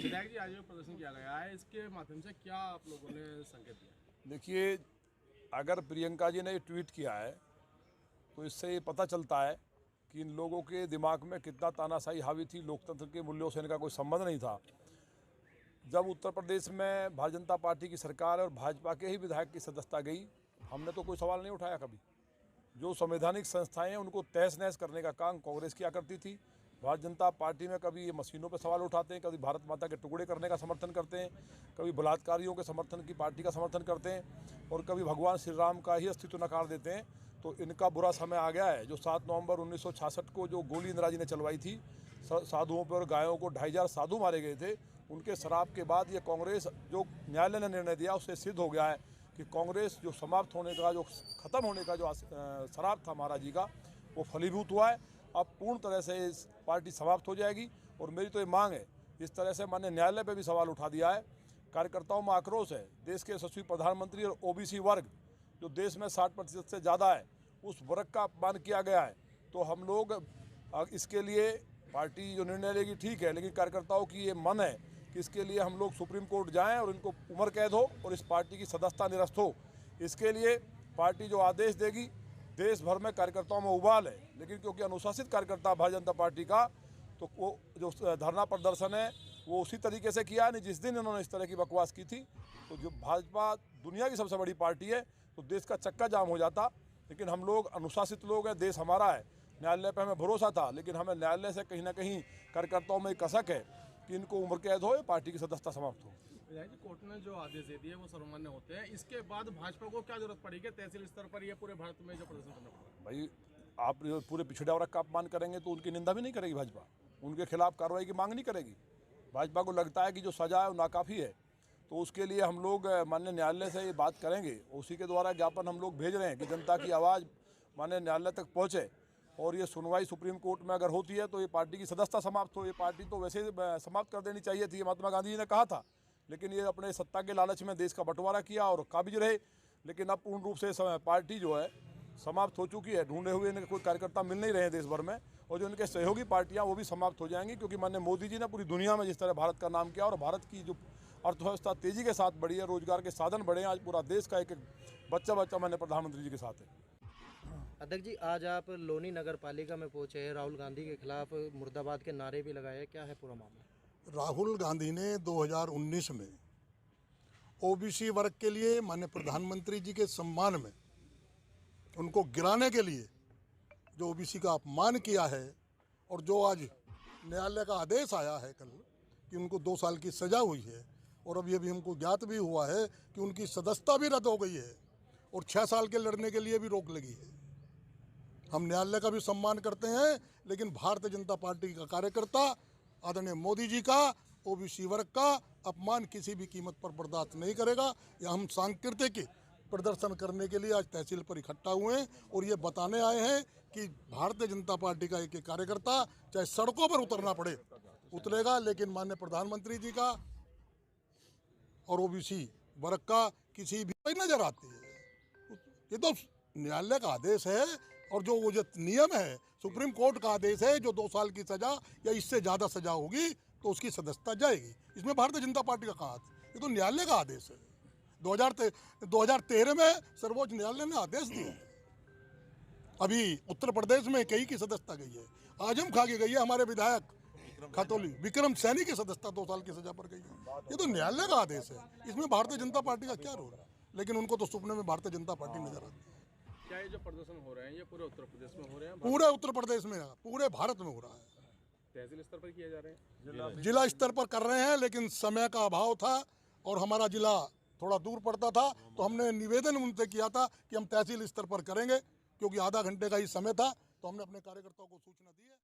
विधायक जी, आज जो प्रदर्शन किया गया है, इसके माध्यम से क्या आप लोगों ने संकेत दिया? देखिए, अगर प्रियंका जी ने ये ट्वीट किया है तो इससे ये पता चलता है कि इन लोगों के दिमाग में कितना तानाशाही हावी थी, लोकतंत्र के मूल्यों से इनका कोई संबंध नहीं था। जब उत्तर प्रदेश में भारतीय जनता पार्टी की सरकार और भाजपा के ही विधायक की सदस्यता गई, हमने तो कोई सवाल नहीं उठाया कभी। जो संवैधानिक संस्थाएं हैं उनको तहस नहस करने का काम कांग्रेस किया करती थी। भारतीय जनता पार्टी में कभी ये मशीनों पर सवाल उठाते हैं, कभी भारत माता के टुकड़े करने का समर्थन करते हैं, कभी बलात्कारियों के समर्थन की पार्टी का समर्थन करते हैं और कभी भगवान श्री राम का ही अस्तित्व नकार देते हैं। तो इनका बुरा समय आ गया है। जो 7 नवंबर 1966 को जो गोली इंदिरा जी ने चलवाई थी, साधुओं पर और गायों को 2500 साधु मारे गए थे, उनके शराब के बाद ये कांग्रेस, जो न्यायालय ने निर्णय दिया उससे सिद्ध हो गया है कि कांग्रेस जो समाप्त होने का, जो ख़त्म होने का जो शराब था महाराज जी का, वो फलीभूत हुआ है। अब पूर्ण तरह से इस पार्टी समाप्त हो जाएगी। और मेरी तो ये मांग है, इस तरह से माननीय न्यायालय पे भी सवाल उठा दिया है। कार्यकर्ताओं में आक्रोश है। देश के यशस्वी प्रधानमंत्री और ओबीसी वर्ग, जो देश में 60% से ज़्यादा है, उस वर्ग का अपमान किया गया है। तो हम लोग इसके लिए, पार्टी जो निर्णय लेगी ठीक है, लेकिन कार्यकर्ताओं की ये मन है कि इसके लिए हम लोग सुप्रीम कोर्ट जाएं और इनको उम्र कैद हो और इस पार्टी की सदस्यता निरस्त हो। इसके लिए पार्टी जो आदेश देगी, देश भर में कार्यकर्ताओं में उबाल है, लेकिन क्योंकि अनुशासित कार्यकर्ता भारतीय जनता पार्टी का, तो वो जो धरना प्रदर्शन है वो उसी तरीके से किया नहीं जिस दिन इन्होंने इस तरह की बकवास की थी। तो जो भाजपा दुनिया की सबसे बड़ी पार्टी है, तो देश का चक्का जाम हो जाता। लेकिन हम लोग अनुशासित लोग हैं, देश हमारा है, न्यायालय पर हमें भरोसा था, लेकिन हमें न्यायालय से कहीं ना कहीं कार्यकर्ताओं में कसक है कि इनको उम्र कैद हो, पार्टी की सदस्यता समाप्त हो। विधायक जी, कोर्ट ने जो आदेश दे दिए वो सर्वमान्य होते हैं, इसके बाद भाजपा को क्या जरूरत पड़ी कि तहसील स्तर पर या पूरे भारत में जो प्रदर्शन करना पड़ा? भाई, आप पूरे पिछड़ा वर्ग का अपमान करेंगे तो उनकी निंदा भी नहीं करेगी भाजपा, उनके खिलाफ कार्रवाई की मांग नहीं करेगी। भाजपा को लगता है कि जो सजा है वो नाकाफ़ी है, तो उसके लिए हम लोग माननीय न्यायालय से ये बात करेंगे। उसी के द्वारा ज्ञापन हम लोग भेज रहे हैं कि जनता की आवाज़ माननीय न्यायालय तक पहुँचे और ये सुनवाई सुप्रीम कोर्ट में अगर होती है तो ये पार्टी की सदस्यता समाप्त हो। ये पार्टी तो वैसे समाप्त कर देनी चाहिए थी, महात्मा गांधी जी ने कहा था, लेकिन ये अपने सत्ता के लालच में देश का बंटवारा किया और काबिज रहे। लेकिन अब पूर्ण रूप से पार्टी जो है समाप्त हो चुकी है। ढूंढे हुए इनके कोई कार्यकर्ता मिल नहीं रहे हैं देश भर में, और जो इनके सहयोगी पार्टियां वो भी समाप्त हो जाएंगी, क्योंकि माननीय मोदी जी ने पूरी दुनिया में जिस तरह भारत का नाम किया और भारत की जो अर्थव्यवस्था तेज़ी के साथ बढ़ी है, रोजगार के साधन बढ़े हैं, आज पूरा देश का एक एक बच्चा माननीय प्रधानमंत्री जी के साथ है। अध्यक्ष जी, आज आप लोनी नगर पालिका में पहुंचे हैं, राहुल गांधी के खिलाफ मुर्दाबाद के नारे भी लगाए, क्या है पूरा मामला? राहुल गांधी ने 2019 में ओबीसी वर्ग के लिए माननीय प्रधानमंत्री जी के सम्मान में उनको गिराने के लिए जो ओबीसी का अपमान किया है, और जो आज न्यायालय का आदेश आया है कल कि उनको 2 साल की सज़ा हुई है, और अब ये भी हमको ज्ञात भी हुआ है कि उनकी सदस्यता भी रद्द हो गई है और 6 साल के लड़ने के लिए भी रोक लगी है। हम न्यायालय का भी सम्मान करते हैं, लेकिन भारतीय जनता पार्टी का कार्यकर्ता आदरणीय मोदी जी का ओबीसी वर्ग का अपमान किसी भी कीमत पर बर्दाश्त नहीं करेगा। या हम सांकेतिक प्रदर्शन करने के लिए आज तहसील पर इकट्ठा हुए हैं और ये बताने आए हैं कि भारतीय जनता पार्टी का एक कार्यकर्ता चाहे सड़कों पर उतरना पड़े उतरेगा, लेकिन माननीय प्रधानमंत्री जी का और ओबीसी वर्ग का किसी भी नजर आती है। ये तो न्यायालय का आदेश है, और जो वो जो नियम है, सुप्रीम कोर्ट का आदेश है, जो 2 साल की सजा या इससे ज़्यादा सजा होगी तो उसकी सदस्यता जाएगी। इसमें भारतीय जनता पार्टी का कहाँ हाथ? ये तो न्यायालय का आदेश है। 2013 में सर्वोच्च न्यायालय ने आदेश दिया है। अभी उत्तर प्रदेश में कई की सदस्यता गई है, आजम खा के गई है, हमारे विधायक खतौली विक्रम सैनी की सदस्यता 2 साल की सजा पर गई है। ये तो न्यायालय का आदेश है, इसमें भारतीय जनता पार्टी का क्या रोल है? लेकिन उनको तो सपने में भारतीय जनता पार्टी नजर आती है। क्या ये जो प्रदर्शन हो रहे हैं ये पूरे उत्तर प्रदेश में हो रहे हैं? पूरे उत्तर प्रदेश में, पूरे भारत में हो रहा है। तहसील स्तर पर किए जा रहे हैं, जिला स्तर पर कर रहे हैं, लेकिन समय का अभाव था और हमारा जिला थोड़ा दूर पड़ता था, तो हमने निवेदन उनसे किया था कि हम तहसील स्तर पर करेंगे, क्योंकि आधा घंटे का ही समय था, तो हमने अपने कार्यकर्ताओं को सूचना दी है।